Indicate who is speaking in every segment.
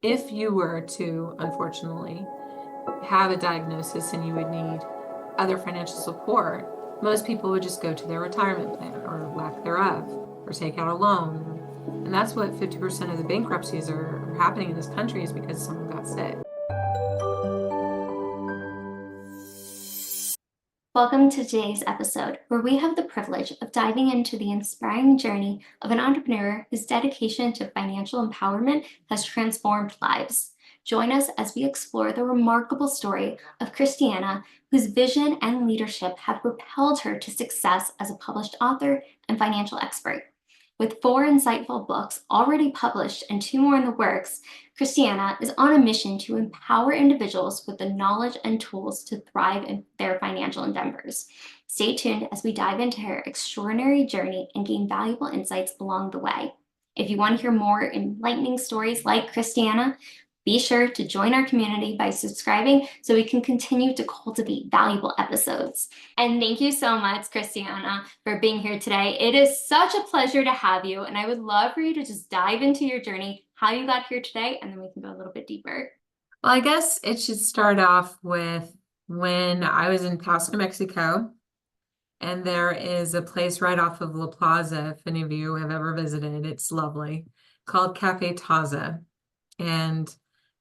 Speaker 1: If you were to, unfortunately, have a diagnosis and you would need other financial support, most people would just go to their retirement plan or lack thereof, or take out a loan. And that's what 50% of the bankruptcies are happening in this country, is because someone got sick.
Speaker 2: Welcome to today's episode, where we have the privilege of diving into the inspiring journey of an entrepreneur whose dedication to financial empowerment has transformed lives. Join us as we explore the remarkable story of Kristiana, whose vision and leadership have propelled her to success as a published author and financial expert. With 4 insightful books already published and 2 more in the works, Kristiana is on a mission to empower individuals with the knowledge and tools to thrive in their financial endeavors. Stay tuned as we dive into her extraordinary journey and gain valuable insights along the way. If you want to hear more enlightening stories like Kristiana, be sure to join our community by subscribing so we can continue to cultivate valuable episodes. And thank you so much, Kristiana, for being here today. It is such a pleasure to have you, and I would love for you to just dive into your journey, how you got here today, and then we can go a little bit deeper.
Speaker 1: Well, I guess it should start off with when I was in Taos, New Mexico, and there is a place right off of La Plaza, if any of you have ever visited. It's lovely, called Cafe Taza. And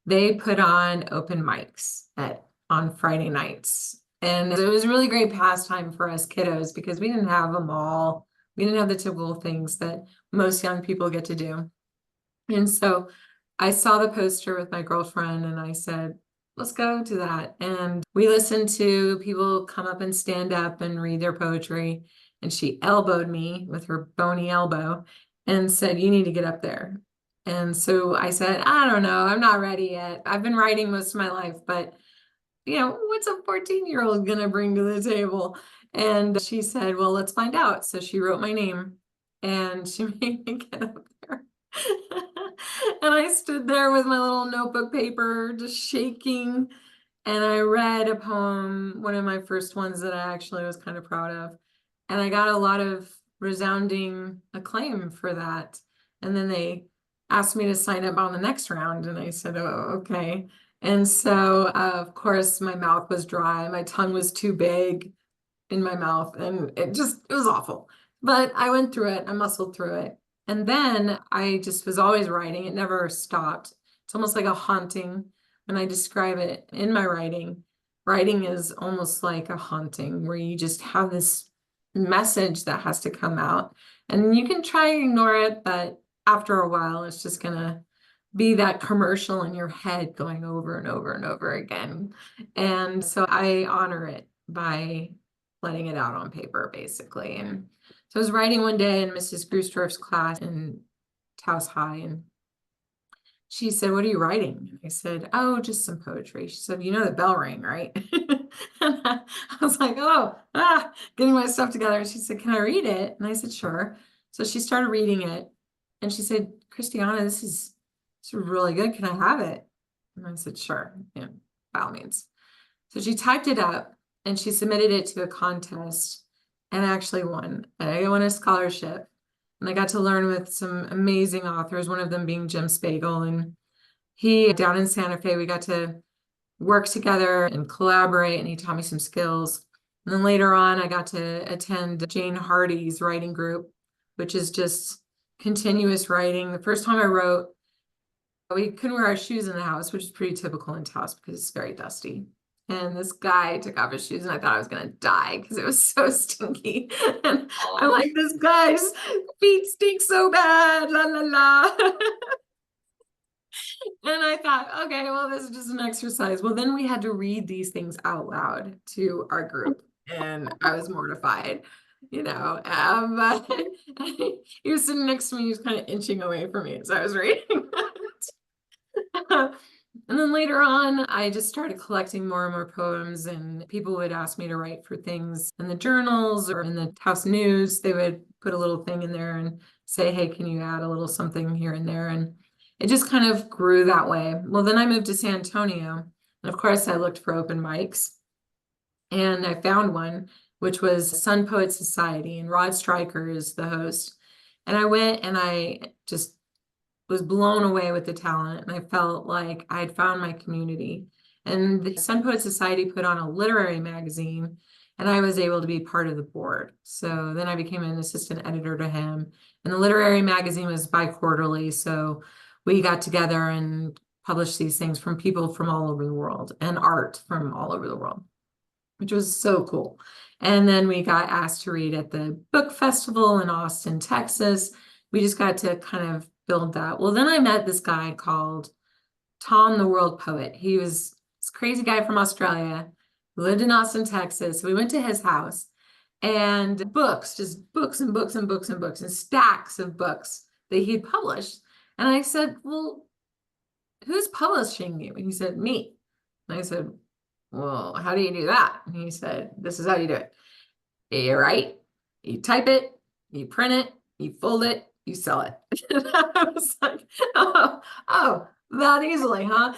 Speaker 1: they put on open mics on Friday nights. And it was a really great pastime for us kiddos because we didn't have a mall. We didn't have the typical things that most young people get to do. And so I saw the poster with my girlfriend and I said, let's go to that. And we listened to people come up and stand up and read their poetry. And she elbowed me with her bony elbow and said, you need to get up there. And so I said, I don't know, I'm not ready yet. I've been writing most of my life, but what's a 14-year-old gonna bring to the table? And she said, well, let's find out. So she wrote my name and she made me get up there. And I stood there with my little notebook paper, just shaking. And I read a poem, one of my first ones that I actually was kind of proud of. And I got a lot of resounding acclaim for that. And then they asked me to sign up on the next round. And I said, oh, okay. And so, of course, my mouth was dry. My tongue was too big in my mouth. And it was awful. But I went through it. I muscled through it. And then I just was always writing. It never stopped. It's almost like a haunting when I describe it in my writing. Writing is almost like a haunting where you just have this message that has to come out. And you can try and ignore it, but after a while, it's just going to be that commercial in your head going over and over and over again. And so I honor it by letting it out on paper, basically. And so I was writing one day in Mrs. Grusdorf's class in Taos High, and she said, what are you writing? And I said, oh, just some poetry. She said, you know the bell rang, right? And I was like, getting my stuff together. And she said, can I read it? And I said, sure. So she started reading it. And she said, Kristiana, this is really good. Can I have it? And I said, sure, by all means. So she typed it up and she submitted it to a contest and actually won. I won a scholarship. And I got to learn with some amazing authors, one of them being Jim Spagle. And he, down in Santa Fe, we got to work together and collaborate, and he taught me some skills. And then later on, I got to attend Jane Hardy's writing group, which is just continuous writing. The first time I wrote, we couldn't wear our shoes in the house, which is pretty typical in Taos because it's very dusty. And this guy took off his shoes and I thought I was going to die because it was so stinky. And I'm like, this guy's feet stink so bad, la, la, la. And I thought, okay, well, this is just an exercise. Well, then we had to read these things out loud to our group. And I was mortified, but he was sitting next to me. He was kind of inching away from me as I was reading that. And then later on, I just started collecting more and more poems, and people would ask me to write for things in the journals or in the Taos News. They would put a little thing in there and say, hey, can you add a little something here and there? And it just kind of grew that way. Well, then I moved to San Antonio. And of course, I looked for open mics. And I found one, which was Sun Poet Society. And Rod Stryker is the host. And I went and I just was blown away with the talent, and I felt like I had found my community. And the Sun Poet Society put on a literary magazine, and I was able to be part of the board. So then I became an assistant editor to him. And the literary magazine was bi-quarterly, so we got together and published these things from people from all over the world and art from all over the world, which was so cool. And then we got asked to read at the book festival in Austin, Texas. We just got to kind of build that. Well, then I met this guy called Tom the World Poet. He was this crazy guy from Australia who lived in Austin, Texas. We went to his house, and books, just books and books and books and books and stacks of books that he had published. And I said, well, who's publishing you? And he said, me. And I said, well, how do you do that? And he said, this is how you do it. You write, you type it, you print it, you fold it, you sell it. And I was like, oh, that easily, huh?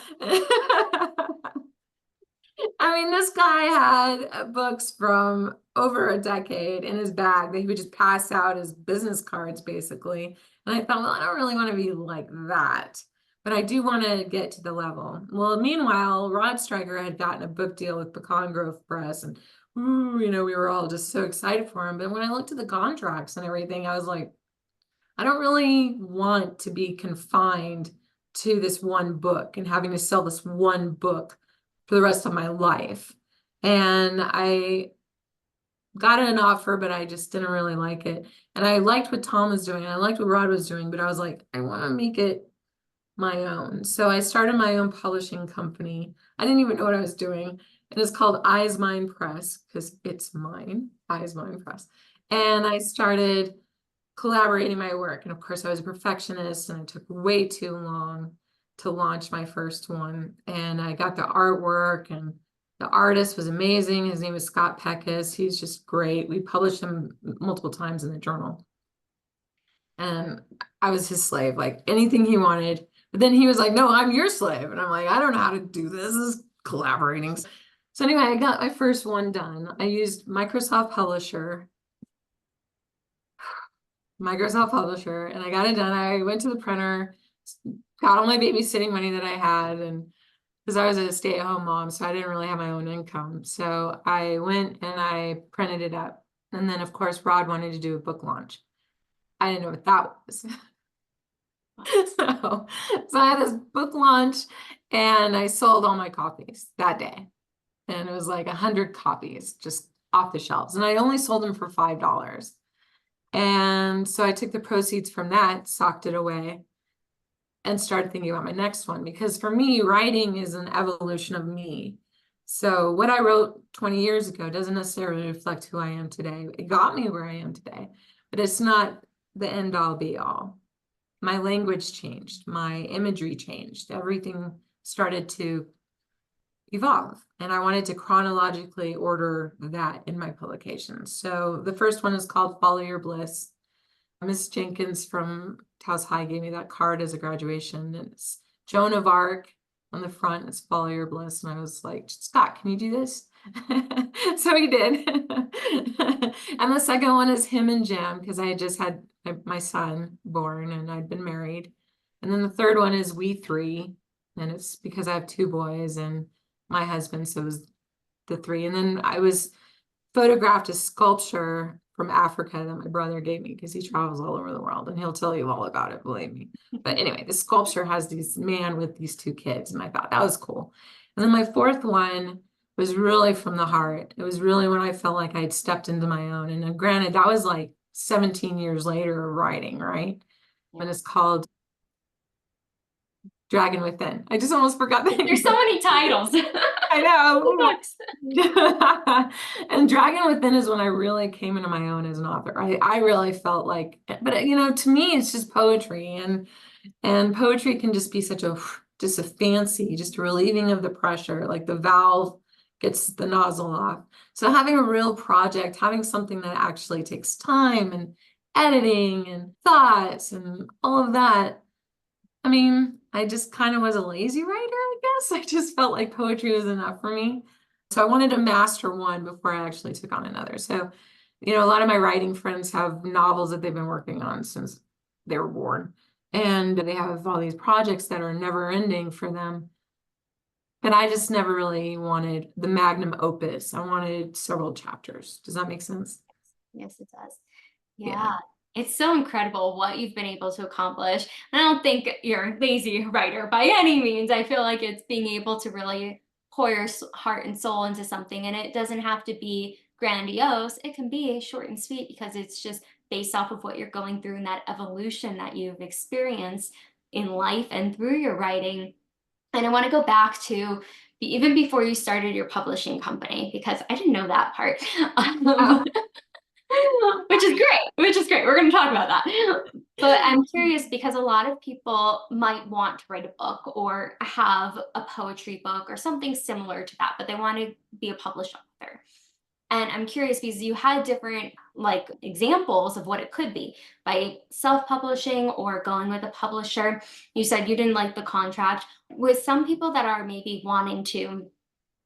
Speaker 1: I mean, this guy had books from over a decade in his bag that he would just pass out as business cards, basically. And I thought, well, I don't really want to be like that, but I do want to get to the level. Well, meanwhile, Rod Stryker had gotten a book deal with Pecan Grove Press, and ooh, we were all just so excited for him. But when I looked at the contracts and everything, I was like, I don't really want to be confined to this one book and having to sell this one book for the rest of my life. And I got an offer, but I just didn't really like it. And I liked what Tom was doing, and I liked what Rod was doing, but I was like, I want to make it my own. So I started my own publishing company. I didn't even know what I was doing. And it's called Eyes Mine Press, because it's mine, Eyes Mine Press. And I started collaborating my work. And of course, I was a perfectionist, and it took way too long to launch my first one. And I got the artwork, and the artist was amazing. His name is Scott Peckus. He's just great. We published him multiple times in the journal. And I was his slave, like anything he wanted. But then he was like, no, I'm your slave. And I'm like, I don't know how to do this. This is collaborating. So anyway, I got my first one done. I used Microsoft Publisher, and I got it done. I went to the printer, got all my babysitting money that I had, and because I was a stay-at-home mom, so I didn't really have my own income. So I went and I printed it up. And then, of course, Rod wanted to do a book launch. I didn't know what that was. So I had this book launch, and I sold all my copies that day. And it was like 100 copies just off the shelves. And I only sold them for $5. And so I took the proceeds from that, socked it away, and started thinking about my next one. Because for me, writing is an evolution of me. So what I wrote 20 years ago doesn't necessarily reflect who I am today. It got me where I am today, but it's not the end all be all. My language changed, my imagery changed, everything started to evolve. And I wanted to chronologically order that in my publications. So the first one is called Follow Your Bliss. Miss Jenkins from Taos High gave me that card as a graduation. It's Joan of Arc on the front. It's Follow Your Bliss. And I was like, Scott, can you do this? So he did. And the second one is Him and Jim, because I had just had my son born and I'd been married. And then the third one is We Three. And it's because I have two boys and my husband, so it was the three. And then I was photographed a sculpture from Africa that my brother gave me, because he travels all over the world and he'll tell you all about it, believe me. But anyway, the sculpture has this man with these two kids, and I thought that was cool. And then my fourth one was really from the heart. It was really when I felt like I'd stepped into my own. And then granted, that was like 17 years later of writing, right? And it's called Dragon Within. I just almost forgot that.
Speaker 2: There's so many titles.
Speaker 1: I know. And Dragon Within is when I really came into my own as an author. I really felt like, but to me, it's just poetry, and poetry can just be such a fancy, just a relieving of the pressure, like the valve gets the nozzle off. So having a real project, having something that actually takes time and editing and thoughts and all of that. I mean, I just kind of was a lazy writer, I guess. I just felt like poetry was enough for me. So I wanted to master one before I actually took on another. So, a lot of my writing friends have novels that they've been working on since they were born. and they have all these projects that are never ending for them. But I just never really wanted the magnum opus. I wanted several chapters. Does that make sense?
Speaker 2: Yes, it does.
Speaker 1: Yeah.
Speaker 2: Yeah. It's so incredible what you've been able to accomplish. I don't think you're a lazy writer by any means. I feel like it's being able to really pour your heart and soul into something, and it doesn't have to be grandiose. It can be short and sweet because it's just based off of what you're going through and that evolution that you've experienced in life and through your writing. And I want to go back to even before you started your publishing company, because I didn't know that part.
Speaker 1: Oh.
Speaker 2: Which is great, which is great. We're going to talk about that. But I'm curious because a lot of people might want to write a book or have a poetry book or something similar to that, but they want to be a published author. And I'm curious because you had different like examples of what it could be by self-publishing or going with a publisher. You said you didn't like the contract. With some people that are maybe wanting to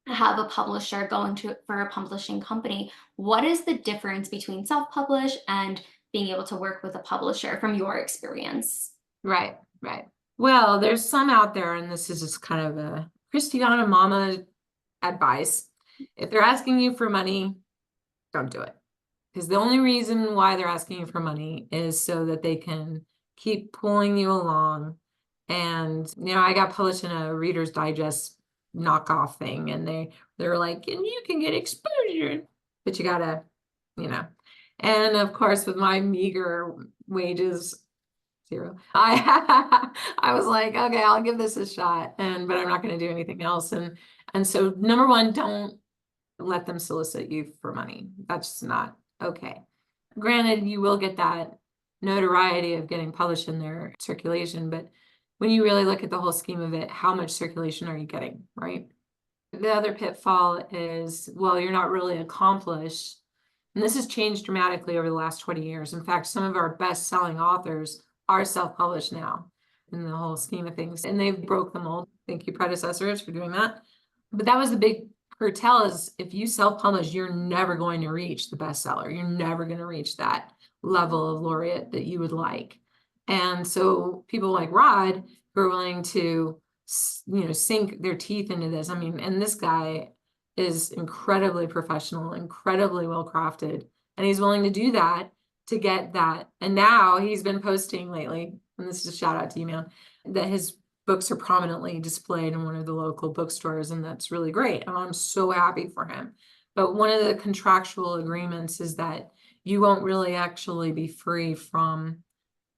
Speaker 2: have a publisher going to for a publishing company, what is the difference between self-publish and being able to work with a publisher from your experience?
Speaker 1: Right, right. Well, there's some out there, and this is just kind of a Kristiana mama advice. If they're asking you for money, don't do it. Because the only reason why they're asking you for money is so that they can keep pulling you along. And, I got published in a Reader's Digest knockoff thing, and they're like, and you can get exposure, but you gotta, you know. And of course, with my meager wages, zero, I was like, okay, I'll give this a shot, but I'm not going to do anything else. And so, number one, don't let them solicit you for money. That's not okay. Granted, you will get that notoriety of getting published in their circulation, but when you really look at the whole scheme of it, how much circulation are you getting, right? The other pitfall is, well, you're not really accomplished. And this has changed dramatically over the last 20 years. In fact, some of our best-selling authors are self-published now in the whole scheme of things, and they've broke the mold. Thank you, predecessors, for doing that. But that was the big curtail, is if you self-publish, you're never going to reach the bestseller. You're never going to reach that level of laureate that you would like. And so people like Rod who are willing to, sink their teeth into this. I mean, and this guy is incredibly professional, incredibly well crafted, and he's willing to do that to get that. And now he's been posting lately, and this is a shout out to you, man, that his books are prominently displayed in one of the local bookstores, and that's really great. And I'm so happy for him. But one of the contractual agreements is that you won't really actually be free from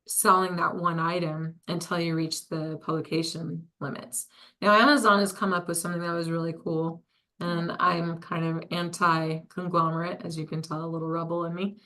Speaker 1: selling that one item until you reach the publication limits. Now, Amazon has come up with something that was really cool, and I'm kind of anti-conglomerate, as you can tell, a little rebel in me.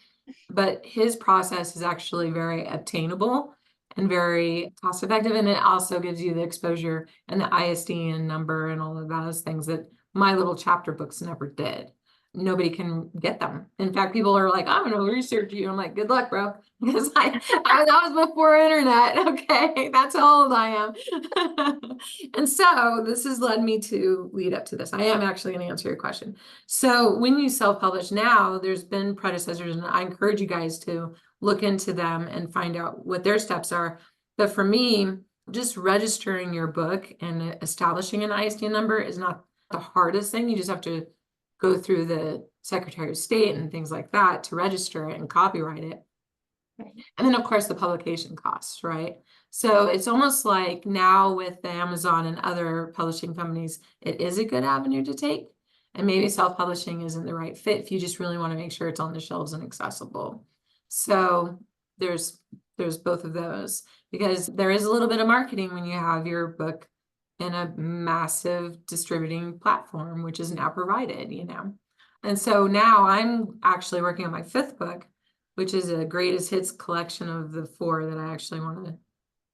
Speaker 1: But his process is actually very obtainable and very cost effective, and it also gives you the exposure and the ISBN number and all of those things that my little chapter books never did. Nobody can get them. In fact, people are like, I'm gonna research you. I'm like, good luck, bro. Because that was before internet. Okay, that's how old I am. And so this has led me to lead up to this. I am actually going to answer your question. So when you self-publish now, there's been predecessors, and I encourage you guys to look into them and find out what their steps are. But for me, just registering your book and establishing an ISBN number is not the hardest thing. You just have to go through the Secretary of State and things like that to register it and copyright it. Right. And then, of course, the publication costs, right? So it's almost like now with the Amazon and other publishing companies, it is a good avenue to take. And maybe self-publishing isn't the right fit if you just really want to make sure it's on the shelves and accessible. So there's both of those, because there is a little bit of marketing when you have your book in a massive distributing platform, which is now provided, And so now I'm actually working on my 5th book, which is a greatest hits collection of the 4 that I actually want to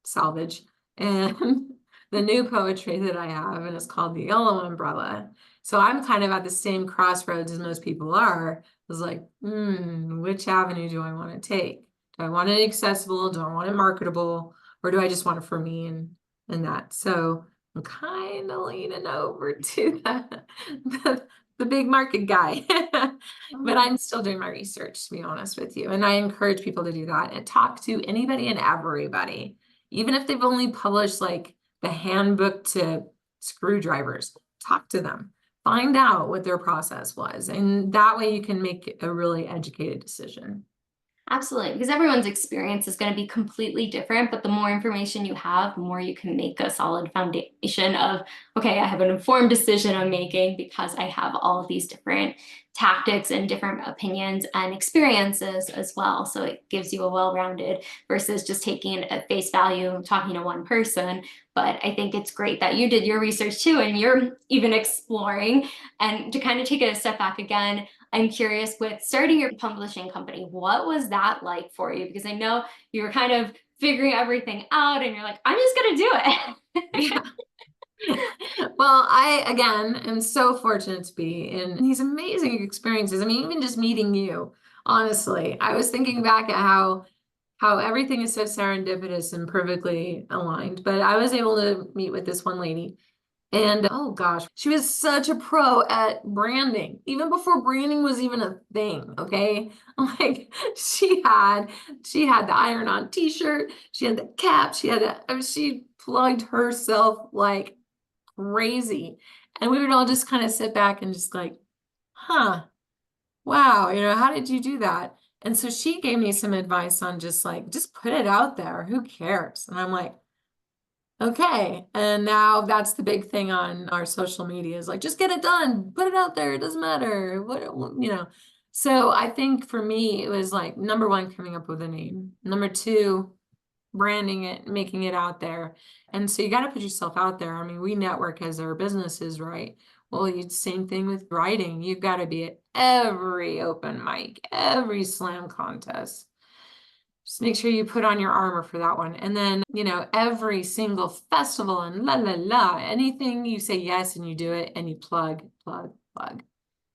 Speaker 1: salvage. And the new poetry that I have, and it's called The Yellow Umbrella. So I'm kind of at the same crossroads as most people are. I was like, which avenue do I want to take? Do I want it accessible? Do I want it marketable? Or do I just want it for me and that? So I'm kind of leaning over to the big market guy. But I'm still doing my research, to be honest with you. And I encourage people to do that and talk to anybody and everybody. Even if they've only published like the handbook to screwdrivers, talk to them, find out what their process was. And that way you can make a really educated decision.
Speaker 2: Absolutely, because everyone's experience is going to be completely different, but the more information you have, the more you can make a solid foundation of, okay, I have an informed decision I'm making because I have all of these different tactics and different opinions and experiences as well. So it gives you a well-rounded versus just taking it at face value, talking to one person. But I think it's great that you did your research too, and you're even exploring. And to kind of take it a step back again, I'm curious, with starting your publishing company, what was that like for you? Because I know you were kind of figuring everything out and you're like, I'm just going to do it.
Speaker 1: Yeah. Well, I, again, am so fortunate to be in these amazing experiences. I mean, even just meeting you, honestly, I was thinking back at how everything is so serendipitous and perfectly aligned. But I was able to meet with this one lady, and oh gosh, she was such a pro at branding, even before branding was even a thing, okay? Like she had the iron-on t-shirt, she had the cap, she plugged herself like crazy. And we would all just kind of sit back and just like, huh, wow, how did you do that? And so she gave me some advice on just like, just put it out there. Who cares? And I'm like, okay. And now that's the big thing on our social media is like, just get it done, put it out there. It doesn't matter what. So I think for me, it was like number one, coming up with a name. Number two, branding it, making it out there. And so you got to put yourself out there. I mean, we network as our businesses, right? Well, same thing with writing. You've got to be at every open mic, every slam contest. Just make sure you put on your armor for that one. And then, every single festival and la la la, anything you say yes and you do it and you plug, plug, plug.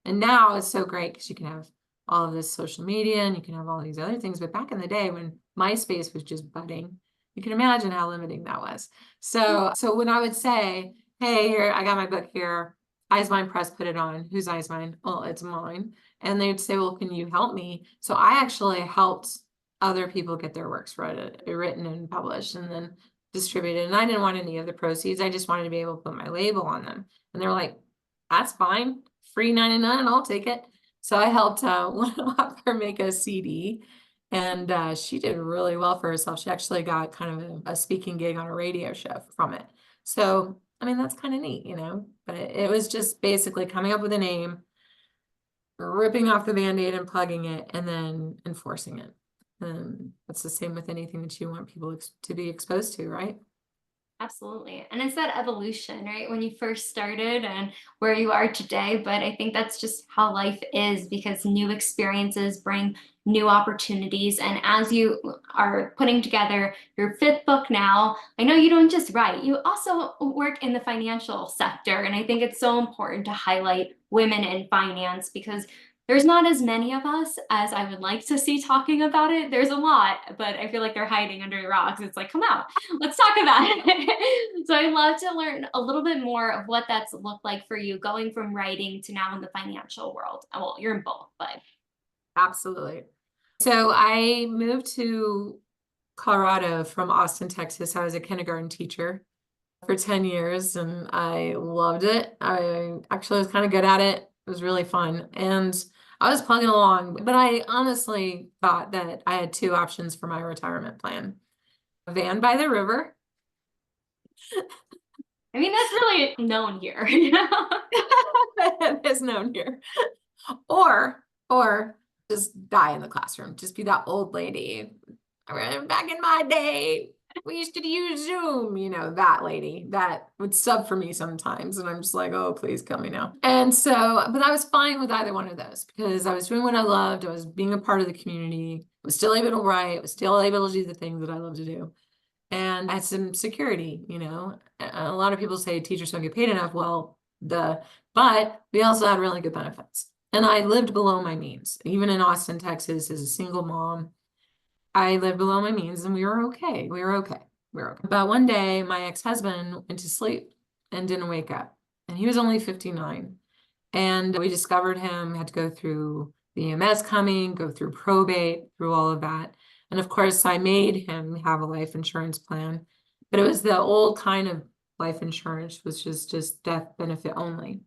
Speaker 1: And now it's so great because you can have all of this social media and you can have all these other things. But back in the day when MySpace was just budding, you can imagine how limiting that was. So when I would say, hey, here, I got my book here, Eyes Mine Press put it on. Whose Eyes Mine? Well, it's mine. And they'd say, well, can you help me? So I actually helped other people get their works written and published and then distributed. And I didn't want any of the proceeds. I just wanted to be able to put my label on them. And they're like, that's fine. Free 99, I'll take it. So I helped one author make a CD, and she did really well for herself. She actually got kind of a speaking gig on a radio show from it. So, I mean, that's kind of neat, but it was just basically coming up with a name, ripping off the Band-Aid and plugging it, and then enforcing it. And that's the same with anything that you want people to be exposed to, right?
Speaker 2: Absolutely. And it's that evolution, right? When you first started and where you are today. But I think that's just how life is because new experiences bring new opportunities. And as you are putting together your fifth book now, I know you don't just write, you also work in the financial sector. And I think it's so important to highlight women in finance because there's not as many of us as I would like to see talking about it. There's a lot, but I feel like they're hiding under rocks. It's like, come out, let's talk about it. So I'd love to learn a little bit more of what that's looked like for you going from writing to now in the financial world. Well, you're in both, but.
Speaker 1: Absolutely. So I moved to Colorado from Austin, Texas. I was a kindergarten teacher for 10 years and I loved it. I actually was kind of good at it. It was really fun. And I was plugging along, but I honestly thought that I had two options for my retirement plan. A van by the river.
Speaker 2: I mean, that's really known here.
Speaker 1: It is known here. Or just die in the classroom. Just be that old lady. Back in my day, we used to use Zoom, that lady that would sub for me sometimes. And I'm just like, oh, please kill me now. And so, but I was fine with either one of those because I was doing what I loved. I was being a part of the community, I was still able to write, was still able to do the things that I love to do. And I had some security, A lot of people say teachers don't get paid enough. Well, but we also had really good benefits. And I lived below my means. Even in Austin, Texas, as a single mom, I lived below my means and we were okay. But one day my ex-husband went to sleep and didn't wake up. And he was only 59. And we discovered him, had to go through the EMS coming, go through probate, through all of that. And of course, I made him have a life insurance plan, but it was the old kind of life insurance, which is just death benefit only.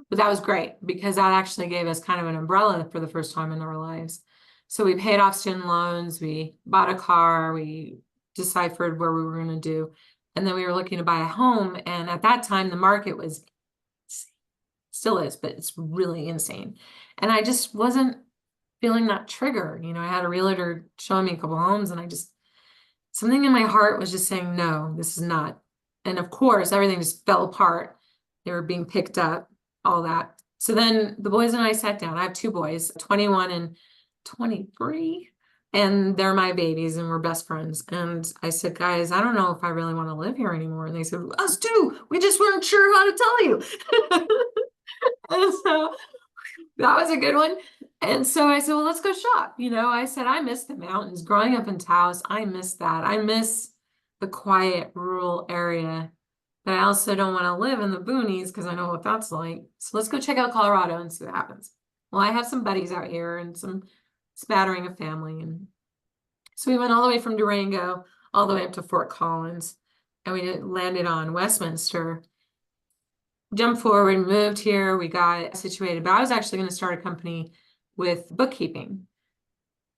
Speaker 1: But that was great because that actually gave us kind of an umbrella for the first time in our lives. So we paid off student loans, we bought a car, we deciphered where we were going to do, and then we were looking to buy a home. And at that time, the market was, still is, but it's really insane. And I just wasn't feeling that trigger. I had a realtor showing me a couple homes, and something in my heart was just saying, no, this is not. And of course, everything just fell apart. They were being picked up, all that. So then the boys and I sat down. I have two boys, 21 and 23, and they're my babies and we're best friends. And I said, guys, I don't know if I really want to live here anymore. And they said, us too. We just weren't sure how to tell you. And so that was a good one. And so I said, well, let's go shop. I said, I miss the mountains. Growing up in Taos, I miss that. I miss the quiet rural area. But I also don't want to live in the boonies because I know what that's like. So let's go check out Colorado and see what happens. Well, I have some buddies out here and some smattering of family. And so we went all the way from Durango all the way up to Fort Collins. And we landed on Westminster. Jumped forward, moved here, we got situated. But I was actually going to start a company with bookkeeping.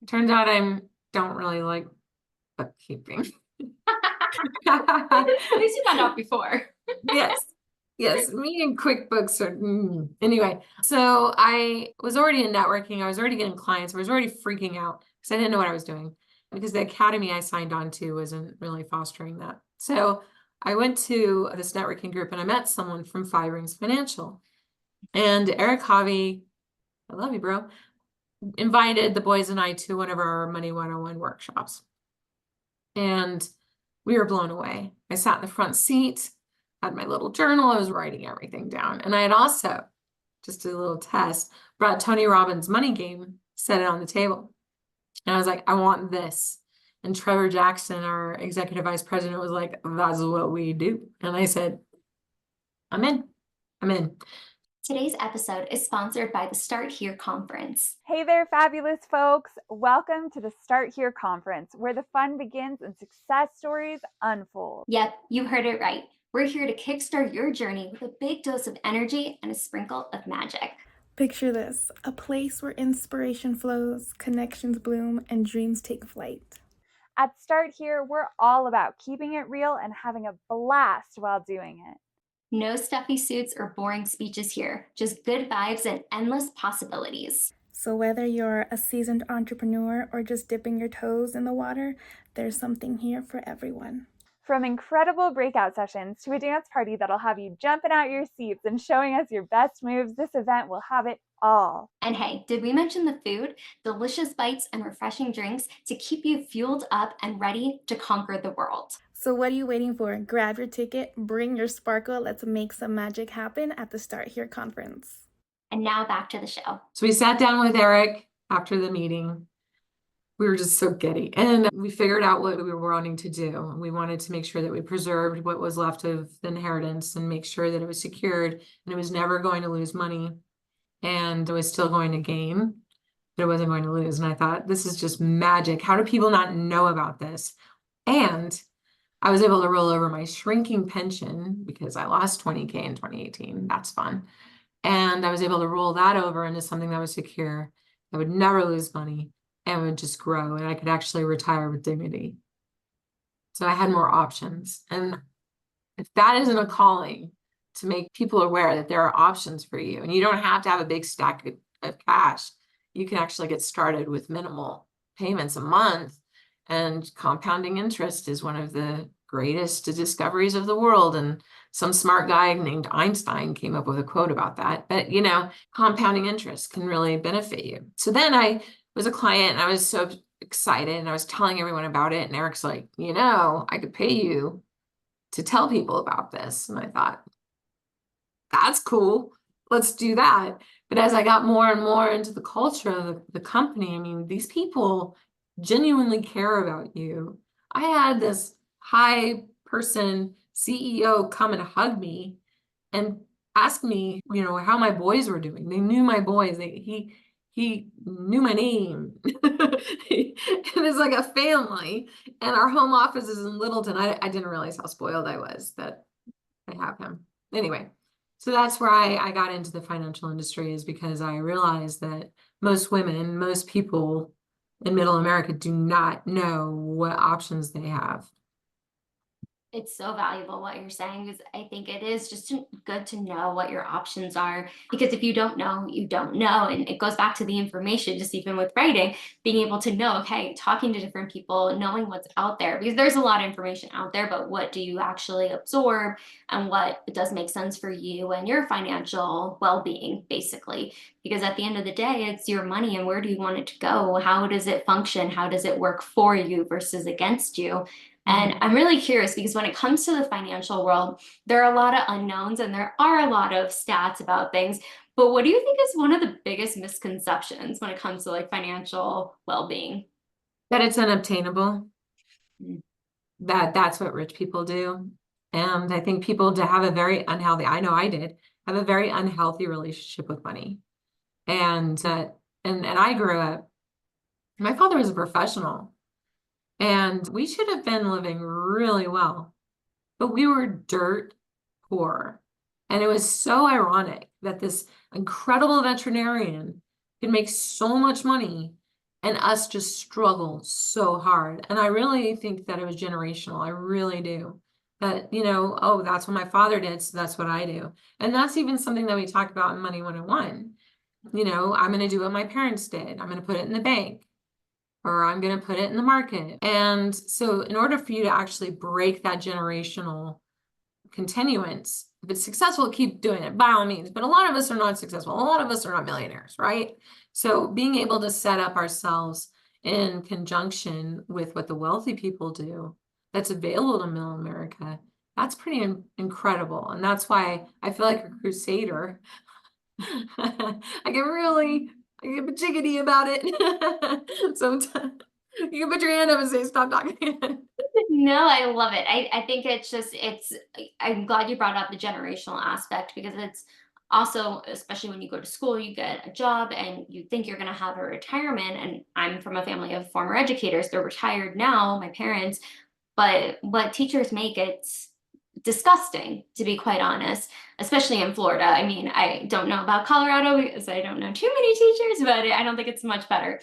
Speaker 1: Turns out I don't really like bookkeeping.
Speaker 2: At least you found out before.
Speaker 1: Yes, me and QuickBooks are anyway. So I was already in networking, I was already getting clients, I was already freaking out because I didn't know what I was doing, because the academy I signed on to wasn't really fostering that. So I went to this networking group and I met someone from Five Rings Financial, and Eric Harvey, I love you, bro, invited the boys and I to one of our Money 101 workshops. And we were blown away. I sat in the front seat, had my little journal, I was writing everything down. And I had also, just a little test, brought Tony Robbins' money game, set it on the table. And I was like, I want this. And Trevor Jackson, our executive vice president, was like, that's what we do. And I said, I'm in.
Speaker 2: Today's episode is sponsored by the Start Here Conference.
Speaker 3: Hey there, fabulous folks. Welcome to the Start Here Conference, where the fun begins and success stories unfold.
Speaker 2: Yep, you heard it right. We're here to kickstart your journey with a big dose of energy and a sprinkle of magic.
Speaker 4: Picture this, a place where inspiration flows, connections bloom, and dreams take flight.
Speaker 3: At Start Here, we're all about keeping it real and having a blast while doing it.
Speaker 2: No stuffy suits or boring speeches here, just good vibes and endless possibilities.
Speaker 4: So whether you're a seasoned entrepreneur or just dipping your toes in the water, there's something here for everyone.
Speaker 3: From incredible breakout sessions to a dance party that'll have you jumping out your seats and showing us your best moves, this event will have it all.
Speaker 2: And hey, did we mention the food? Delicious bites and refreshing drinks to keep you fueled up and ready to conquer the world.
Speaker 4: So what are you waiting for? Grab your ticket, bring your sparkle, let's make some magic happen at the Start Here Conference.
Speaker 2: And now back to the show.
Speaker 1: So we sat down with Eric after the meeting. We were just so giddy, and we figured out what we were wanting to do. We wanted to make sure that we preserved what was left of the inheritance and make sure that it was secured and it was never going to lose money, and it was still going to gain, but it wasn't going to lose. And I thought, this is just magic. How do people not know about this? And I was able to roll over my shrinking pension because I lost 20K in 2018. That's fun. And I was able to roll that over into something that was secure, that would never lose money, and would just grow, and I could actually retire with dignity. So I had more options. And if that isn't a calling to make people aware that there are options for you, and you don't have to have a big stack of cash, you can actually get started with minimal payments a month. And compounding interest is one of the greatest discoveries of the world. And some smart guy named Einstein came up with a quote about that. But, compounding interest can really benefit you. So then I was a client and I was so excited and I was telling everyone about it. And Eric's like, I could pay you to tell people about this. And I thought, that's cool. Let's do that. But as I got more and more into the culture of the company, these people genuinely care about you. I had this high person CEO come and hug me and ask me, how my boys were doing. They knew my boys. He he knew my name. And it's like a family. And our home office is in Littleton. I didn't realize how spoiled I was that I have him. Anyway, so that's where I got into the financial industry, is because I realized that most women, most people in middle America do not know what options they have.
Speaker 2: It's so valuable what you're saying, because I think it is just good to know what your options are, because if you don't know, you don't know. And it goes back to the information, just even with writing, being able to know, okay, talking to different people, knowing what's out there, because there's a lot of information out there, but what do you actually absorb and what does make sense for you and your financial well-being, basically. Because at the end of the day, it's your money, and where do you want it to go? How does it function? How does it work for you versus against you? And I'm really curious, because when it comes to the financial world, there are a lot of unknowns and there are a lot of stats about things. But what do you think is one of the biggest misconceptions when it comes to like financial well-being?
Speaker 1: That it's unobtainable.
Speaker 2: Mm.
Speaker 1: That's what rich people do. And I think people to have a very unhealthy, I know I did, have a very unhealthy relationship with money. And I grew up, my father was a professional, and we should have been living really well, but we were dirt poor. And it was so ironic that this incredible veterinarian could make so much money and us just struggle so hard. And I really think that it was generational. I really do. That, you know, oh, that's what my father did, so that's what I do. And that's even something that we talk about in Money 101. You know, I'm going to do what my parents did. I'm going to put it in the bank, or I'm going to put it in the market. And so in order for you to actually break that generational continuance, if it's successful, keep doing it by all means. But a lot of us are not successful. A lot of us are not millionaires, right? So being able to set up ourselves in conjunction with what the wealthy people do, that's available to middle America, that's pretty incredible. And that's why I feel like a crusader. I get jiggity about it. Sometimes you can put your hand up and say, stop talking.
Speaker 2: No, I love it. I think it's just, I'm glad you brought up the generational aspect, because it's also, especially when you go to school, you get a job and you think you're going to have a retirement. And I'm from a family of former educators. They're retired now, my parents, but what teachers make, it's disgusting, to be quite honest, especially in Florida. I mean, I don't know about Colorado because I don't know too many teachers, but I don't think it's much better.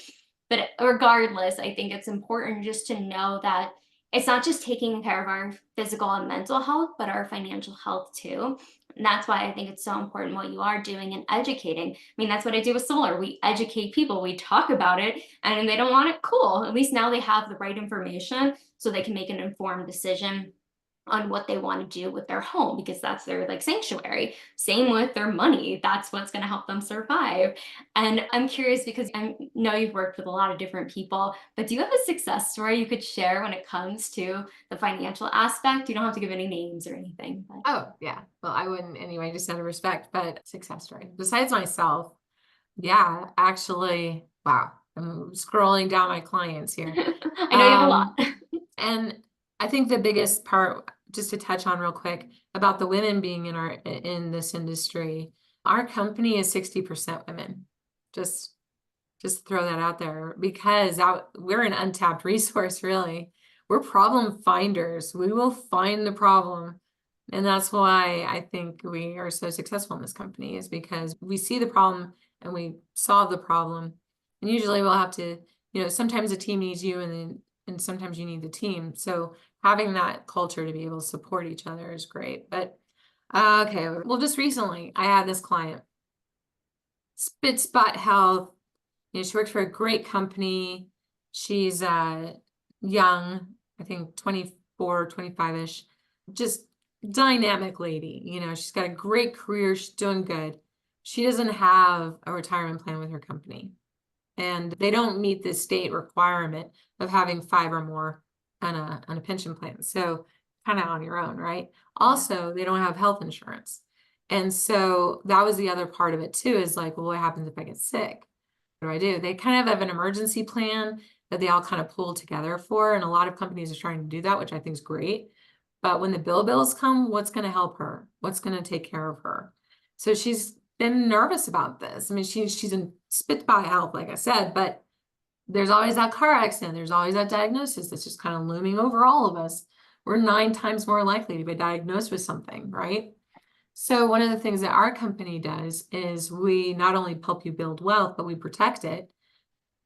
Speaker 2: But regardless, I think it's important just to know that it's not just taking care of our physical and mental health, but our financial health too. And that's why I think it's so important what you are doing and educating. I mean, that's what I do with Solar. We educate people, we talk about it, and they don't want it. Cool. At least now they have the right information so they can make an informed decision on what they want to do with their home, because that's their like sanctuary. Same with their money. That's what's going to help them survive. And I'm curious, because I know you've worked with a lot of different people, but do you have a success story you could share when it comes to the financial aspect? You don't have to give any names or anything. But...
Speaker 1: Oh, yeah. Well, I wouldn't anyway, just out of respect, but success story. Besides myself, yeah, actually, wow. I'm scrolling down my clients here.
Speaker 2: I know you have a lot.
Speaker 1: And I think the biggest part, just to touch on real quick, about the women being in this industry, our company is 60% women. Just throw that out there, because we're an untapped resource, really. We're problem finders. We will find the problem. And that's why I think we are so successful in this company, is because we see the problem and we solve the problem. And usually we'll have to, you know, sometimes a team needs you, and sometimes you need the team. So having that culture to be able to support each other is great. But okay, well, just recently I had this client, Spit Spot Health. You know, she works for a great company. She's young, I think 24, 25-ish, just dynamic lady. You know, she's got a great career. She's doing good. She doesn't have a retirement plan with her company, and they don't meet the state requirement of having 5 or more on a pension plan. So kind of on your own, right? Also, they don't have health insurance. And so that was the other part of it too, is like, well, what happens if I get sick? What do I do? They kind of have an emergency plan that they all kind of pull together for. And a lot of companies are trying to do that, which I think is great. But when the bills come, what's going to help her? What's going to take care of her? So she's been nervous about this. I mean, she's in spitball health, like I said, but there's always that car accident. There's always that diagnosis that's just kind of looming over all of us. We're 9 times more likely to be diagnosed with something, right? So one of the things that our company does is we not only help you build wealth, but we protect it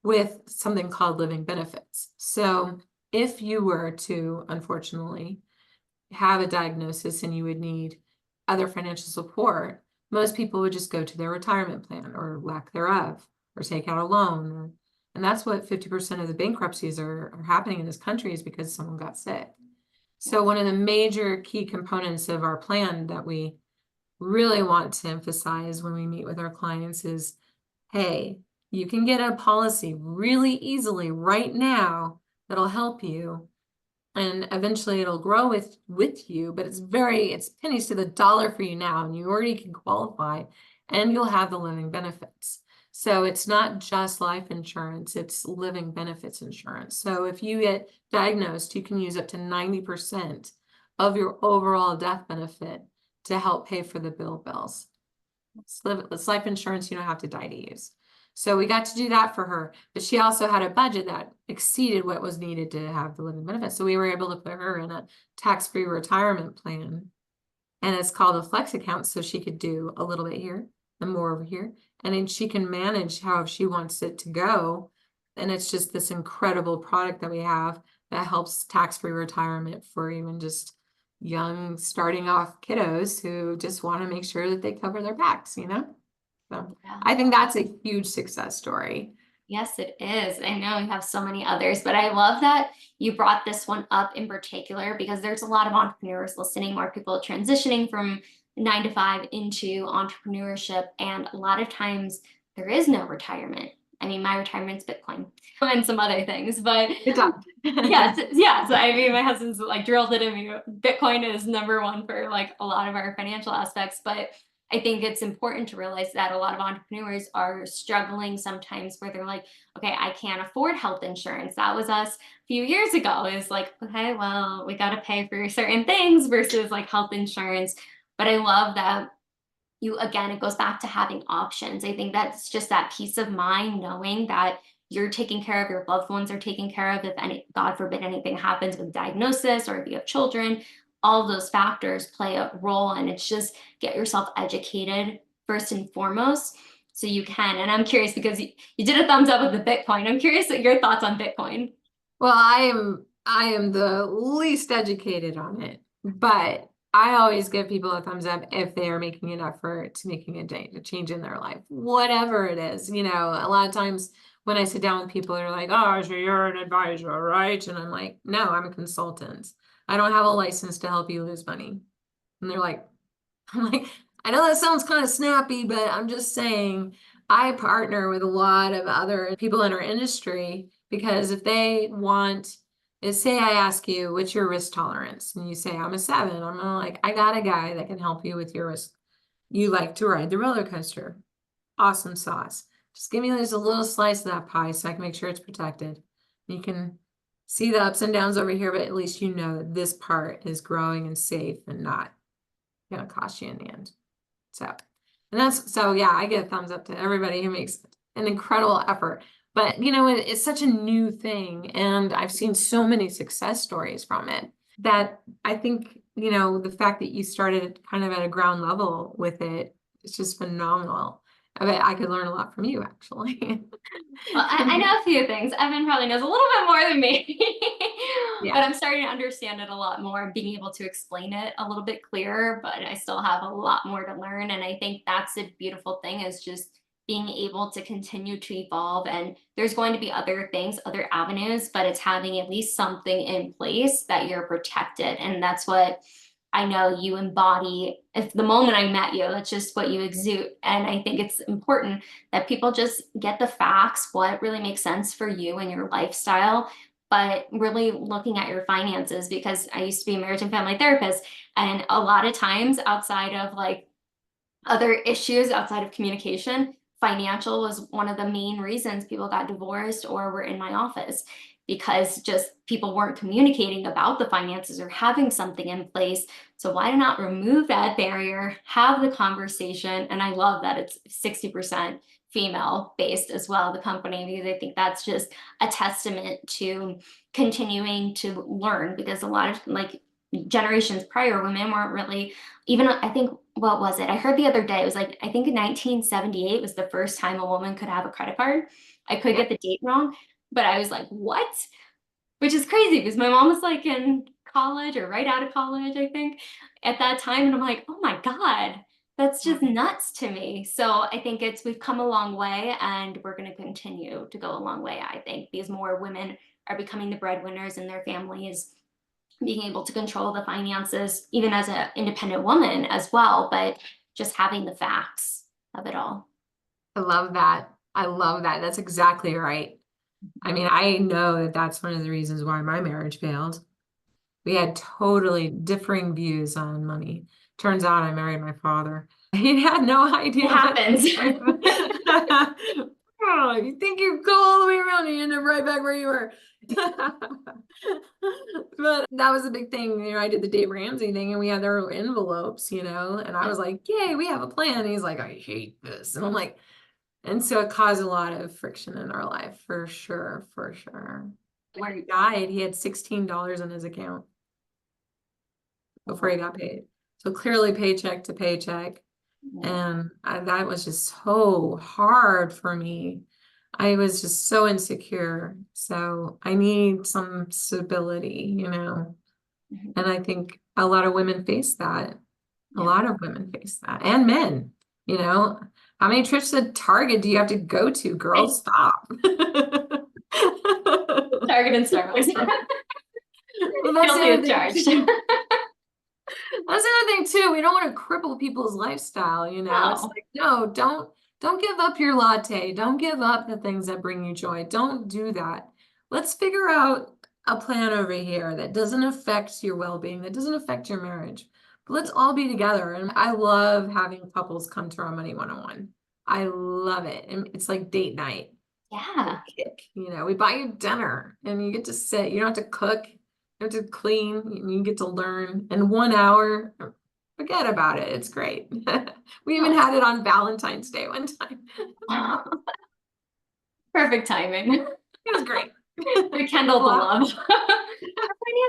Speaker 1: with something called living benefits. So if you were to, unfortunately, have a diagnosis and you would need other financial support, most people would just go to their retirement plan or lack thereof, or take out a loan. And that's what 50% of the bankruptcies are happening in this country, is because someone got sick. So one of the major key components of our plan that we really want to emphasize when we meet with our clients is, hey, you can get a policy really easily right now that'll help you, and eventually it'll grow with you, but it's pennies to the dollar for you now, and you already can qualify, and you'll have the living benefits. So it's not just life insurance, it's living benefits insurance. So if you get diagnosed, you can use up to 90% of your overall death benefit to help pay for the bills. It's life insurance you don't have to die to use. So we got to do that for her, but she also had a budget that exceeded what was needed to have the living benefits. So we were able to put her in a tax-free retirement plan, and it's called a flex account. So she could do a little bit here and more over here, and then she can manage how she wants it to go. And it's just this incredible product that we have that helps tax-free retirement for even just young starting off kiddos who just want to make sure that they cover their backs, you know? So
Speaker 2: Yeah.
Speaker 1: I think that's a huge success story.
Speaker 2: Yes, it is. I know you have so many others, but I love that you brought this one up in particular, because there's a lot of entrepreneurs listening, or people transitioning from 9 to 5 into entrepreneurship. And a lot of times there is no retirement. I mean, my retirement's Bitcoin and some other things, but
Speaker 1: Good job.
Speaker 2: yes. I mean, my husband's like drilled it in me. Bitcoin is number one for like a lot of our financial aspects, but I think it's important to realize that a lot of entrepreneurs are struggling sometimes, where they're like, okay, I can't afford health insurance. That was us a few years ago. Is like, okay, well, we got to pay for certain things versus like health insurance. But I love that again, it goes back to having options. I think that's just that peace of mind, knowing that you're taking care of, your loved ones are taken care of. If any, God forbid, anything happens with diagnosis, or if you have children, all of those factors play a role. And it's just get yourself educated first and foremost, so you can. And I'm curious, because you did a thumbs up with the Bitcoin. I'm curious what your thoughts on Bitcoin.
Speaker 1: Well, I am the least educated on it, but I always give people a thumbs up if they are making an effort to making a change in their life, whatever it is. You know, a lot of times when I sit down with people, they're like, oh, so you're an advisor, right? And I'm like, no, I'm a consultant. I don't have a license to help you lose money. And they're like, I'm like, I know that sounds kind of snappy, but I'm just saying I partner with a lot of other people in our industry, because if they want, say I ask you, what's your risk tolerance? And you say, I'm a 7. I'm like, I got a guy that can help you with your risk. You like to ride the roller coaster. Awesome sauce. Just give me just a little slice of that pie so I can make sure it's protected. You can see the ups and downs over here, but at least you know that this part is growing and safe and not going to cost you in the end. So yeah, I give a thumbs up to everybody who makes an incredible effort. But you know, it's such a new thing, and I've seen so many success stories from it, that I think, you know, the fact that you started kind of at a ground level with it, it's just phenomenal. I bet I could learn a lot from you, actually.
Speaker 2: Well, I know a few things. Evan probably knows a little bit more than me,
Speaker 1: Yeah.
Speaker 2: but I'm starting to understand it a lot more, being able to explain it a little bit clearer, but I still have a lot more to learn. And I think that's the beautiful thing, is just being able to continue to evolve. And there's going to be other things, other avenues, but it's having at least something in place that you're protected. And that's what I know you embody. If the moment I met you, that's just what you exude. And I think it's important that people just get the facts, what really makes sense for you and your lifestyle, but really looking at your finances, because I used to be a marriage and family therapist. And a lot of times, outside of like other issues outside of communication, financial was one of the main reasons people got divorced or were in my office. because just people weren't communicating about the finances or having something in place. So why not remove that barrier, have the conversation? And I love that it's 60% female based as well, the company, because I think that's just a testament to continuing to learn, because a lot of like generations prior, women weren't really even, I think, what was it? I heard the other day, it was like, I think in 1978 was the first time a woman could have a credit card. I could get the date wrong, but I was like, what? Which is crazy because my mom was like in college or right out of college, I think, at that time. And I'm like, oh my God, that's just nuts to me. So I think we've come a long way, and we're going to continue to go a long way, I think, because more women are becoming the breadwinners in their families, being able to control the finances, even as an independent woman as well, but just having the facts of it all.
Speaker 1: I love that. I love that. That's exactly right. I mean, I know that that's one of the reasons why my marriage failed. We had totally differing views on money. Turns out I married my father. He had no idea.
Speaker 2: It happens.
Speaker 1: Oh, you think you go all the way around and you end up right back where you were. But that was a big thing. You know, I did the Dave Ramsey thing and we had our envelopes, you know, and I was like, yay, we have a plan. And he's like, I hate this. And I'm like, and so it caused a lot of friction in our life, for sure, for sure. When he died, he had $16 in his account before he got paid. So clearly paycheck to paycheck. And that was just so hard for me. I was just so insecure. So I need some stability, you know. And I think a lot of women face that. A lot of women face that. And men, you know. How many trips to Target do you have to go to? Girls, stop.
Speaker 2: Target and Starbucks.
Speaker 1: Well, that's
Speaker 2: Penalty of
Speaker 1: the
Speaker 2: charge.
Speaker 1: That's another thing too. We don't want to cripple people's lifestyle, you know. It's
Speaker 2: No.
Speaker 1: like, no, don't give up your latte. Don't give up the things that bring you joy. Don't do that. Let's figure out a plan over here that doesn't affect your well-being, that doesn't affect your marriage. But let's all be together. And I love having couples come to our Money 101. I love it. And it's like date night.
Speaker 2: Yeah.
Speaker 1: Kick, you know, we buy you dinner and you get to sit. You don't have to cook. You have to clean. You get to learn in 1 hour. Forget about it. It's great. We even had it on Valentine's Day one time.
Speaker 2: Perfect timing.
Speaker 1: It was great.
Speaker 2: Rekindled the love.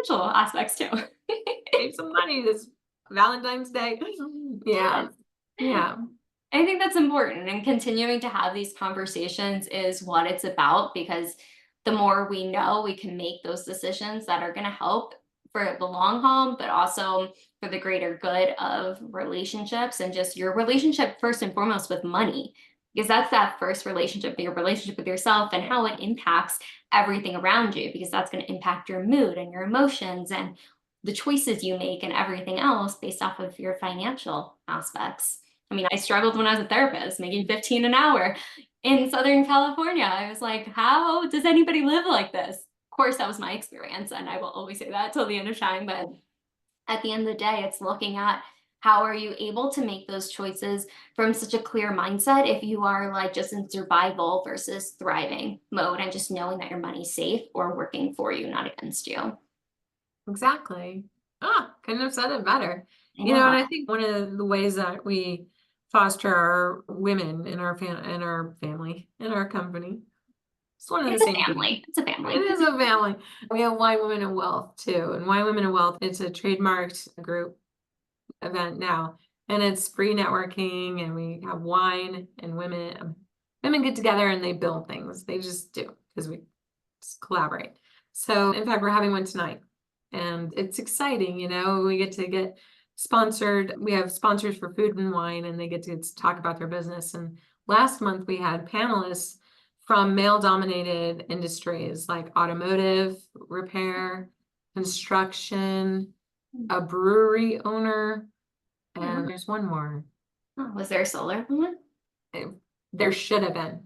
Speaker 2: Financial aspects too.
Speaker 1: Save some money this Valentine's Day. Yeah. Yeah.
Speaker 2: I think that's important, and continuing to have these conversations is what it's about, because the more we know, we can make those decisions that are going to help for the long haul, but also for the greater good of relationships and just your relationship first and foremost with money, because that's that first relationship, your relationship with yourself and how it impacts everything around you, because that's going to impact your mood and your emotions and the choices you make and everything else based off of your financial aspects. I mean, I struggled when I was a therapist, making $15 an hour in Southern California. I was like, how does anybody live like this? Of course, that was my experience, and I will always say that till the end of time. But at the end of the day, it's looking at how are you able to make those choices from such a clear mindset if you are like just in survival versus thriving mode, and just knowing that your money's safe or working for you, not against you.
Speaker 1: Exactly. Couldn't have said it better. You know, and I think one of the ways that we foster our women in our family, in our company. It's one of the same
Speaker 2: family. It's a family.
Speaker 1: It is a family. We have Wine Women in Wealth too. And Wine Women in Wealth, it's a trademarked group event now. And it's free networking, and we have wine, and women get together and they build things. They just do, because we just collaborate. So in fact, we're having one tonight. And it's exciting, you know, we get to get sponsored. We have sponsors for food and wine, and they get to talk about their business. And last month we had panelists from male-dominated industries like automotive repair, construction, a brewery owner, and there's one more.
Speaker 2: Oh, was there a solar one?
Speaker 1: There should have been.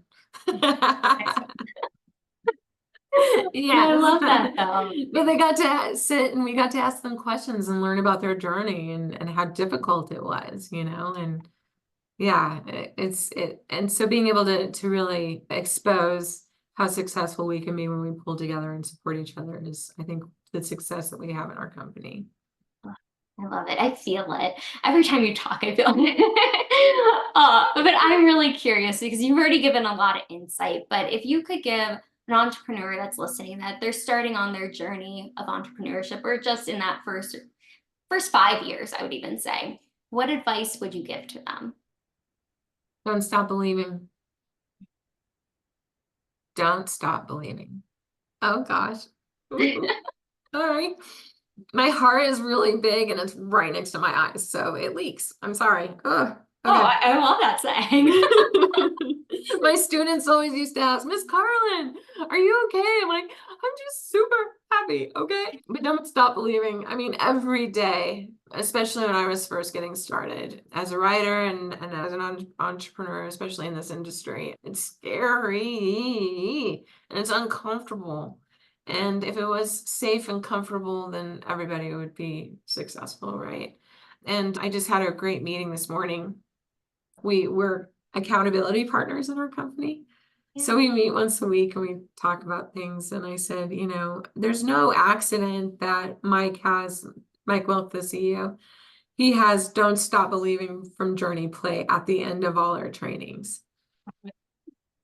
Speaker 2: Yeah, I love that though.
Speaker 1: But they got to sit and we got to ask them questions and learn about their journey and how difficult it was, you know, and yeah, and so being able to really expose how successful we can be when we pull together and support each other is, I think, the success that we have in our company.
Speaker 2: I love it. I feel it. Every time you talk, I feel it. But I'm really curious because you've already given a lot of insight. But if you could give an entrepreneur that's listening, that they're starting on their journey of entrepreneurship, or just in that first 5 years, I would even say, what advice would you give to them?
Speaker 1: Don't stop believing. Don't stop believing. Oh gosh. Sorry. My heart is really big and it's right next to my eyes, so it leaks. I'm sorry. Ugh.
Speaker 2: Oh,
Speaker 1: Okay.
Speaker 2: I love that saying.
Speaker 1: My students always used to ask, Miss Karlin, are you okay? I'm like, I'm just super happy, okay? But don't stop believing. I mean, every day, especially when I was first getting started as a writer and as an entrepreneur, especially in this industry, it's scary and it's uncomfortable. And if it was safe and comfortable, then everybody would be successful, right? And I just had a great meeting this morning. We're accountability partners in our company. So we meet once a week and we talk about things. And I said, you know, there's no accident that Mike Wilk, the CEO, he has Don't Stop Believing from Journey Play at the end of all our trainings.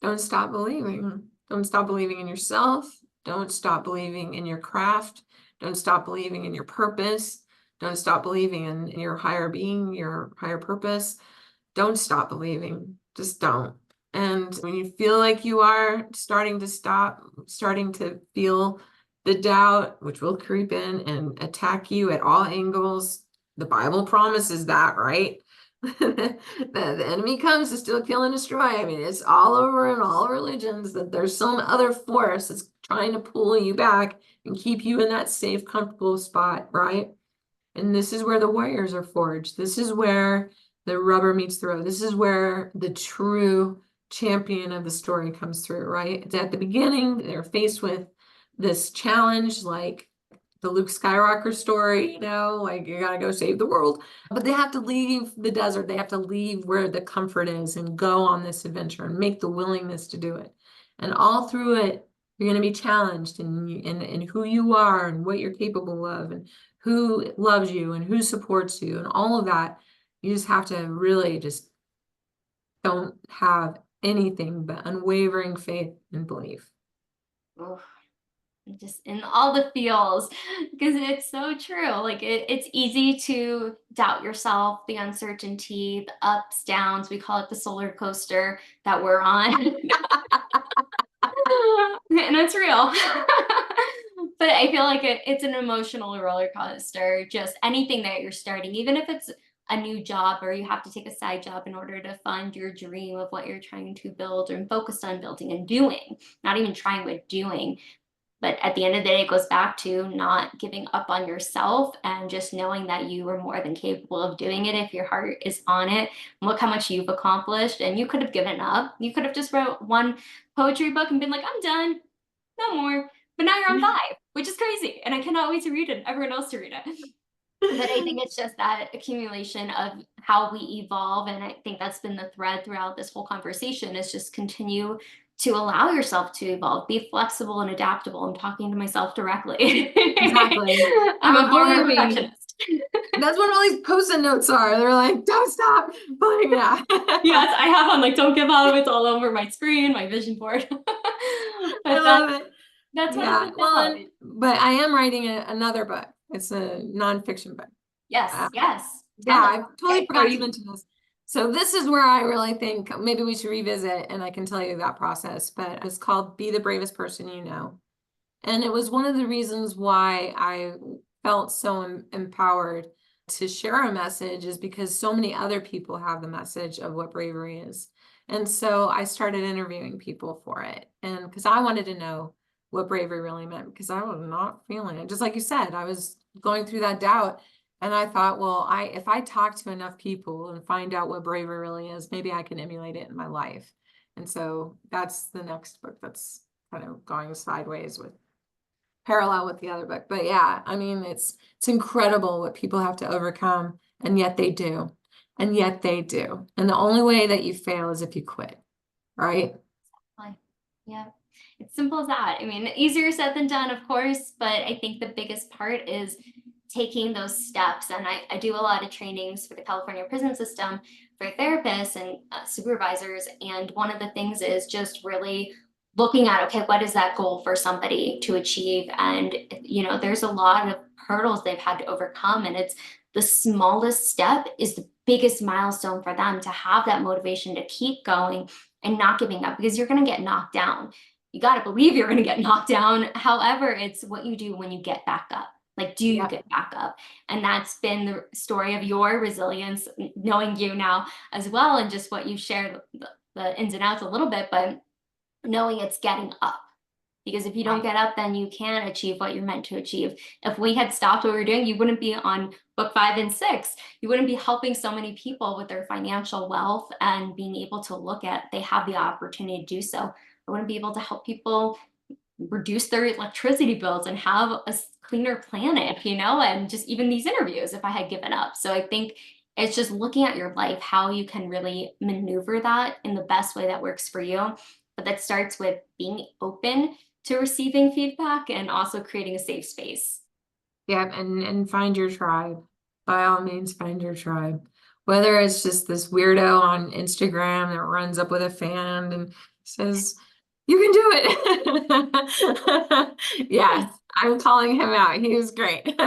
Speaker 1: Don't stop believing. Don't stop believing in yourself. Don't stop believing in your craft. Don't stop believing in your purpose. Don't stop believing in your higher being, your higher purpose. Don't stop believing. Just don't. And when you feel like you are starting to feel the doubt, which will creep in and attack you at all angles, the Bible promises that, right? The enemy comes to steal, kill, and destroy. I mean, it's all over in all religions that there's some other force that's trying to pull you back and keep you in that safe, comfortable spot, right? And this is where the warriors are forged. This is where the rubber meets the road. This is where the true champion of the story comes through, right? It's at the beginning, they're faced with this challenge, like the Luke Skywalker story, you know, like you gotta go save the world. But they have to leave the desert. They have to leave where the comfort is and go on this adventure and make the willingness to do it. And all through it, you're going to be challenged in who you are and what you're capable of and who loves you and who supports you and all of that. You just have to really just don't have anything but unwavering faith and belief.
Speaker 2: Oof. Just in all the feels, because it's so true. Like it's easy to doubt yourself, the uncertainty, the ups, downs. We call it the solar coaster that we're on. And it's real. But I feel like it's an emotional roller coaster. Just anything that you're starting, even if it's a new job or you have to take a side job in order to fund your dream of what you're trying to build or focus on building and doing, not even trying, but doing. But at the end of the day, it goes back to not giving up on yourself and just knowing that you are more than capable of doing it if your heart is on it. Look how much you've accomplished, and you could have given up. You could have just wrote one poetry book and been like, I'm done, no more. But now you're on 5, which is crazy. And I cannot wait to read it and everyone else to read it. But I think it's just that accumulation of how we evolve. And I think that's been the thread throughout this whole conversation, is just continue to allow yourself to evolve, be flexible and adaptable. I'm talking to myself directly.
Speaker 1: Exactly.
Speaker 2: I'm a born perfectionist.
Speaker 1: That's what all these post-it notes are. They're like, don't stop. But yeah.
Speaker 2: Yes, I have one like, don't give up. It's all over my screen, my vision board.
Speaker 1: I love it.
Speaker 2: That's what
Speaker 1: Yeah.
Speaker 2: it's
Speaker 1: Well,
Speaker 2: about.
Speaker 1: but I am writing another book. It's a nonfiction book.
Speaker 2: Yes, yes.
Speaker 1: Yeah, I totally forgot you mentioned this. So this is where I really think maybe we should revisit, and I can tell you that process, but it's called Be the Bravest Person You Know. And it was one of the reasons why I felt so empowered to share a message, is because so many other people have the message of what bravery is. And so I started interviewing people for it. And because I wanted to know what bravery really meant, because I was not feeling it. Just like you said, I was going through that doubt. And I thought, well, if I talk to enough people and find out what bravery really is, maybe I can emulate it in my life. And so that's the next book that's kind of going sideways with parallel with the other book. But yeah, I mean, it's incredible what people have to overcome, and yet they do. And yet they do. And the only way that you fail is if you quit, right?
Speaker 2: Yeah. It's simple as that. I mean, easier said than done, of course, but I think the biggest part is taking those steps. And I do a lot of trainings for the California prison system for therapists and supervisors. And one of the things is just really looking at, okay, what is that goal for somebody to achieve? And, there's a lot of hurdles they've had to overcome. And it's the smallest step is the biggest milestone for them to have that motivation to keep going and not giving up, because you're going to get knocked down. You got to believe you're going to get knocked down. However, it's what you do when you get back up. Like, do you get back up? And that's been the story of your resilience, knowing you now as well, and just what you shared, the ins and outs a little bit, but knowing it's getting up. Because if you don't get up, then you can't achieve what you're meant to achieve. If we had stopped what we were doing, you wouldn't be on book 5 and 6. You wouldn't be helping so many people with their financial wealth and being able to look at, they have the opportunity to do so. I wouldn't be able to help people reduce their electricity bills and have a cleaner planet, and just even these interviews if I had given up. So I think it's just looking at your life, how you can really maneuver that in the best way that works for you. But that starts with being open to receiving feedback and also creating a safe space.
Speaker 1: Yeah, and find your tribe. By all means, find your tribe. Whether it's just this weirdo on Instagram that runs up with a fan and says, "You can do it." Yes, I'm calling him out. He was great.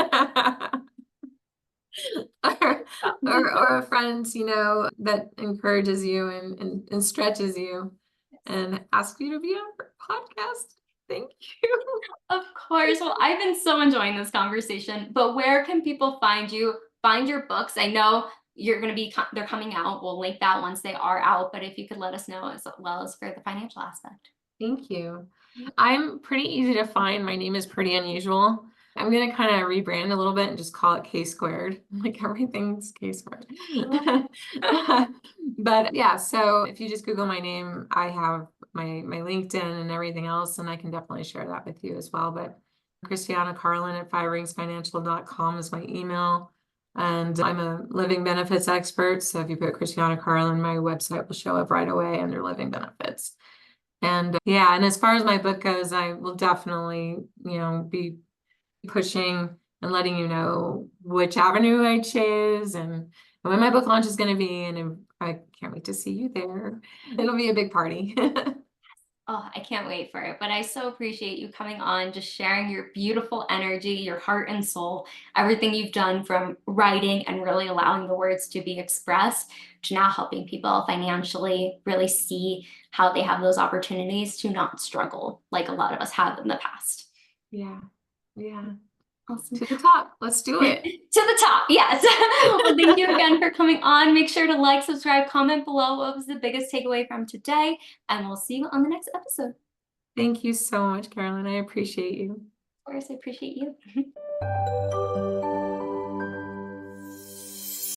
Speaker 1: or a friend, that encourages you and stretches you and asks you to be on her podcast. Thank you.
Speaker 2: Of course. Well, I've been so enjoying this conversation, but where can people find you, find your books? I know you're going to be, they're coming out. We'll link that once they are out, but if you could let us know as well as for the financial aspect.
Speaker 1: Thank you. I'm pretty easy to find. My name is pretty unusual. I'm going to kind of rebrand a little bit and just call it K squared. Like, everything's K squared. But yeah, so if you just Google my name, I have my LinkedIn and everything else, and I can definitely share that with you as well. But Kristiana Karlin at fiveringsfinancial.com is my email. And I'm a living benefits expert. So if you put Kristiana Karlin, my website will show up right away under living benefits. And yeah, and as far as my book goes, I will definitely, be pushing and letting you know which avenue I choose and when my book launch is going to be. And I can't wait to see you there. It'll be a big party.
Speaker 2: Oh, I can't wait for it. But I so appreciate you coming on, just sharing your beautiful energy, your heart and soul, everything you've done from writing and really allowing the words to be expressed to now helping people financially really see how they have those opportunities to not struggle like a lot of us have in the past.
Speaker 1: Yeah. Yeah.
Speaker 2: Awesome.
Speaker 1: To the top. Let's do it.
Speaker 2: To the top. Yes. Well, thank you again for coming on. Make sure to like, subscribe, comment below what was the biggest takeaway from today, and we'll see you on the next episode.
Speaker 1: Thank you so much, Karlin. I appreciate you.
Speaker 2: Of course, I appreciate you.